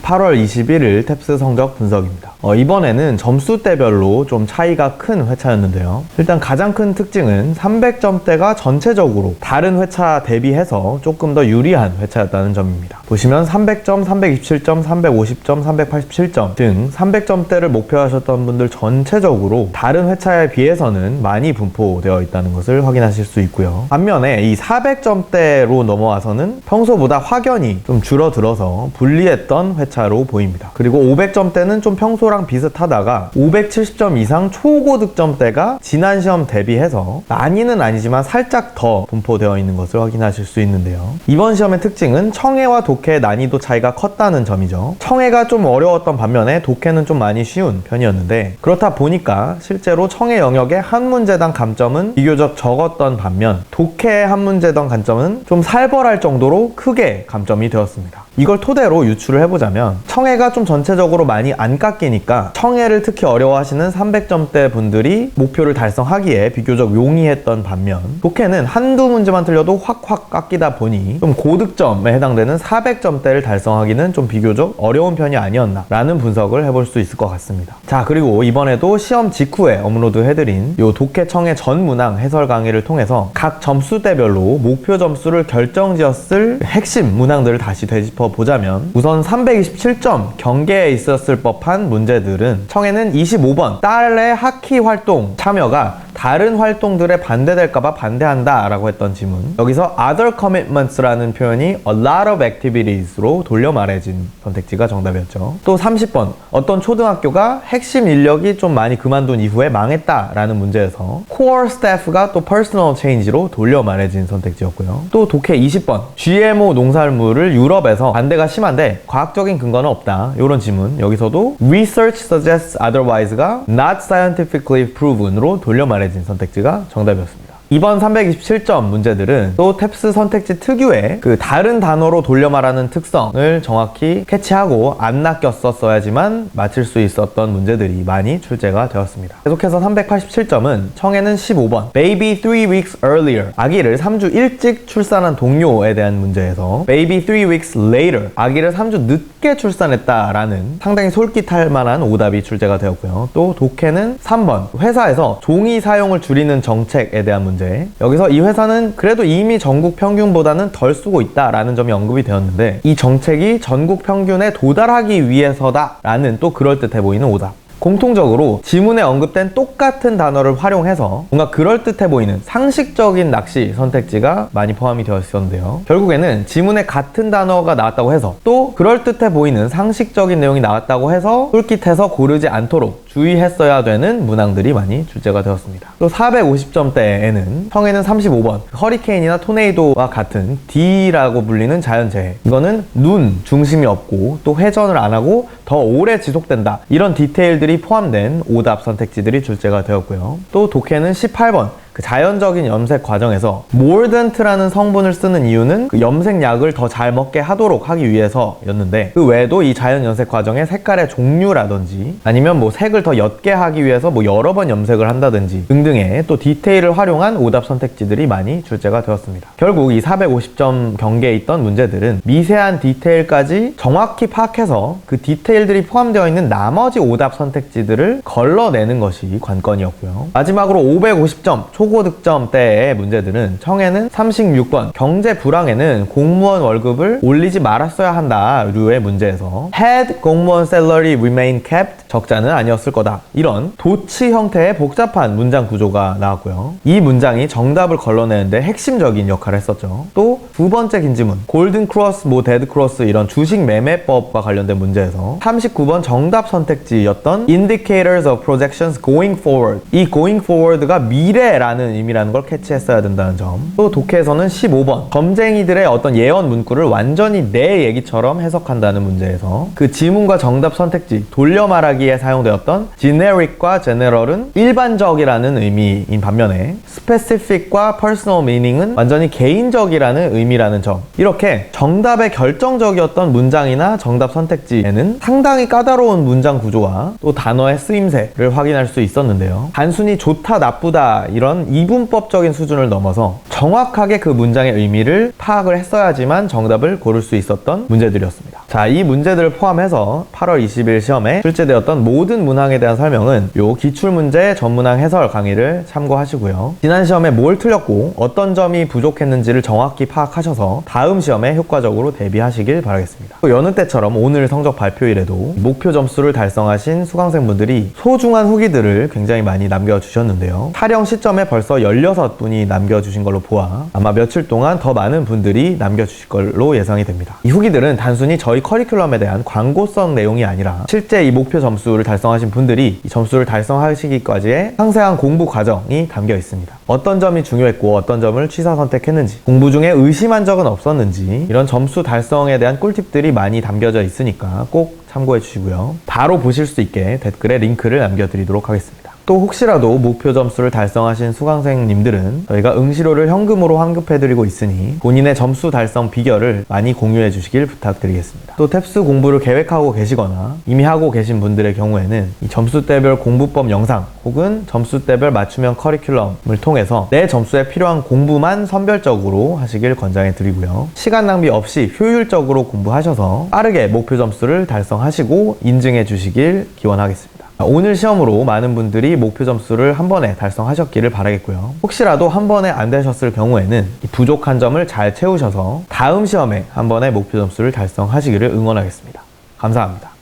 8월 21일 탭스 성적 분석입니다. 이번에는 점수대별로 좀 차이가 큰 회차였는데요. 일단 가장 큰 특징은 300점대가 전체적으로 다른 회차 대비해서 조금 더 유리한 회차였다는 점입니다. 보시면 300점, 327점, 350점, 387점 등 300점대를 목표하셨던 분들 전체적으로 다른 회차에 비해서는 많이 분포되어 있다는 것을 확인하실 수 있고요. 반면에 이 400점대로 넘어와서는 평소보다 확연히 좀 줄어들어서 불리했던 회차로 보입니다. 그리고 500점대는 좀 평소랑 비슷하다가 570점 이상 초고득점대가 지난 시험 대비해서 많이는 아니지만 살짝 더 분포되어 있는 것을 확인하실 수 있는데요. 이번 시험의 특징은 청해와 독해의 난이도 차이가 컸다는 점이죠. 청해가 좀 어려웠던 반면에 독해는 좀 많이 쉬운 편이었는데, 그렇다 보니까 실제로 청해 영역의 한 문제당 감점은 비교적 적었던 반면 독해의 한 문제당 감점은 좀 살벌할 정도로 크게 감점이 되었습니다. 이걸 토대로 유추를 해보자면 청해가 좀 전체적으로 많이 안 깎이니까 청해를 특히 어려워하시는 300점대 분들이 목표를 달성하기에 비교적 용이했던 반면, 독해는 한두 문제만 틀려도 확확 깎이다 보니 좀 고득점에 해당되는 400점대를 달성하기는 좀 비교적 어려운 편이 아니었나 라는 분석을 해볼 수 있을 것 같습니다. 자, 그리고 이번에도 시험 직후에 업로드 해드린 요 독해 청해 전 문항 해설 강의를 통해서 각 점수대별로 목표 점수를 결정지었을 핵심 문항들을 다시 되짚어 보자면, 우선 327점 경계에 있었을 법한 문제들은 청해는 25번 딸의 하키 활동 참여가 다른 활동들에 반대될까봐 반대한다 라고 했던 지문, 여기서 other commitments라는 표현이 a lot of activities로 돌려 말해진 선택지가 정답이었죠. 또 30번 어떤 초등학교가 핵심 인력이 좀 많이 그만둔 이후에 망했다 라는 문제에서 core staff가 또 personal change로 돌려 말해진 선택지였고요. 또 독해 20번 GMO 농산물을 유럽에서 반대가 심한데 과학적인 근거는 없다, 이런 지문, 여기서도 research suggests otherwise가 not scientifically proven으로 돌려 말해진 선택지가 정답이었습니다. 이번 327점 문제들은 또 탭스 선택지 특유의 그 다른 단어로 돌려 말하는 특성을 정확히 캐치하고 안 낚였었어야지만 맞힐 수 있었던 문제들이 많이 출제가 되었습니다. 계속해서 387점은 청해는 15번 Baby 3 weeks earlier, 아기를 3주 일찍 출산한 동료에 대한 문제에서 Baby 3 weeks later, 아기를 3주 늦게 출산했다라는 상당히 솔깃할 만한 오답이 출제가 되었고요. 또 독해는 3번 회사에서 종이 사용을 줄이는 정책에 대한 문제, 여기서 이 회사는 그래도 이미 전국 평균보다는 덜 쓰고 있다라는 점이 언급이 되었는데, 이 정책이 전국 평균에 도달하기 위해서다라는 또 그럴듯해 보이는 오답. 공통적으로 지문에 언급된 똑같은 단어를 활용해서 뭔가 그럴듯해 보이는 상식적인 낚시 선택지가 많이 포함이 되어 있었는데요. 결국에는 지문에 같은 단어가 나왔다고 해서 또 그럴듯해 보이는 상식적인 내용이 나왔다고 해서 솔깃해서 고르지 않도록 주의했어야 되는 문항들이 많이 출제가 되었습니다. 또 450점대에는 청해는 35번 허리케인이나 토네이도와 같은 D라고 불리는 자연재해, 이거는 눈 중심이 없고 또 회전을 안 하고 더 오래 지속된다, 이런 디테일들이 포함된 오답 선택지들이 출제가 되었고요. 또 독해는 18번 그 자연적인 염색 과정에서 몰던트라는 성분을 쓰는 이유는 그 염색약을 더 잘 먹게 하도록 하기 위해서였는데, 그 외에도 이 자연 염색 과정의 색깔의 종류라든지 아니면 뭐 색을 더 옅게 하기 위해서 뭐 여러 번 염색을 한다든지 등등의 또 디테일을 활용한 오답 선택지들이 많이 출제가 되었습니다. 결국 이 450점 경계에 있던 문제들은 미세한 디테일까지 정확히 파악해서 그 디테일들이 포함되어 있는 나머지 오답 선택지들을 걸러내는 것이 관건이었고요. 마지막으로 550점 초고득점대의 문제들은 청해는 36번 경제 불황에는 공무원 월급을 올리지 말았어야 한다 류의 문제에서 had 공무원 salary remain kept, 적자는 아니었을 거다, 이런 도치 형태의 복잡한 문장 구조가 나왔고요. 이 문장이 정답을 걸러내는데 핵심적인 역할을 했었죠. 또 두 번째 긴 지문 골든 크로스, 뭐 데드 크로스, 이런 주식 매매법과 관련된 문제에서 39번 정답 선택지였던 indicators of projections going forward, 이 going forward가 미래라는 의미라는 걸 캐치했어야 된다는 점. 또 독해에서는 15번 점쟁이들의 어떤 예언 문구를 완전히 내 얘기처럼 해석한다는 문제에서 그 지문과 정답 선택지 돌려 말하기에 사용되었던 generic과 general은 일반적이라는 의미인 반면에 specific과 personal meaning은 완전히 개인적이라는 의미라는 점. 이렇게 정답에 결정적이었던 문장이나 정답 선택지에는 상당히 까다로운 문장 구조와 또 단어의 쓰임새를 확인할 수 있었는데요. 단순히 좋다 나쁘다 이런 이분법적인 수준을 넘어서 정확하게 그 문장의 의미를 파악을 했어야지만 정답을 고를 수 있었던 문제들이었습니다. 자, 이 문제들을 포함해서 8월 20일 시험에 출제되었던 모든 문항에 대한 설명은 요 기출문제 전문항 해설 강의를 참고하시고요. 지난 시험에 뭘 틀렸고 어떤 점이 부족했는지를 정확히 파악하셔서 다음 시험에 효과적으로 대비하시길 바라겠습니다. 또 여느 때처럼 오늘 성적 발표일에도 목표 점수를 달성하신 수강생분들이 소중한 후기들을 굉장히 많이 남겨주셨는데요. 촬영 시점에 벌써 16분이 남겨주신 걸로 보아 아마 며칠 동안 더 많은 분들이 남겨주실 걸로 예상이 됩니다. 이 후기들은 단순히 저희 커리큘럼에 대한 광고성 내용이 아니라 실제 이 목표 점수를 달성하신 분들이 이 점수를 달성하시기까지의 상세한 공부 과정이 담겨 있습니다. 어떤 점이 중요했고 어떤 점을 취사 선택했는지, 공부 중에 의심한 적은 없었는지, 이런 점수 달성에 대한 꿀팁들이 많이 담겨져 있으니까 꼭 참고해 주시고요. 바로 보실 수 있게 댓글에 링크를 남겨드리도록 하겠습니다. 또 혹시라도 목표 점수를 달성하신 수강생님들은 저희가 응시료를 현금으로 환급해드리고 있으니 본인의 점수 달성 비결을 많이 공유해 주시길 부탁드리겠습니다. 또 탭스 공부를 계획하고 계시거나 이미 하고 계신 분들의 경우에는 이 점수대별 공부법 영상 혹은 점수대별 맞춤형 커리큘럼을 통해서 내 점수에 필요한 공부만 선별적으로 하시길 권장해 드리고요. 시간 낭비 없이 효율적으로 공부하셔서 빠르게 목표 점수를 달성하시고 인증해 주시길 기원하겠습니다. 오늘 시험으로 많은 분들이 목표 점수를 한 번에 달성하셨기를 바라겠고요. 혹시라도 한 번에 안 되셨을 경우에는 이 부족한 점을 잘 채우셔서 다음 시험에 한 번에 목표 점수를 달성하시기를 응원하겠습니다. 감사합니다.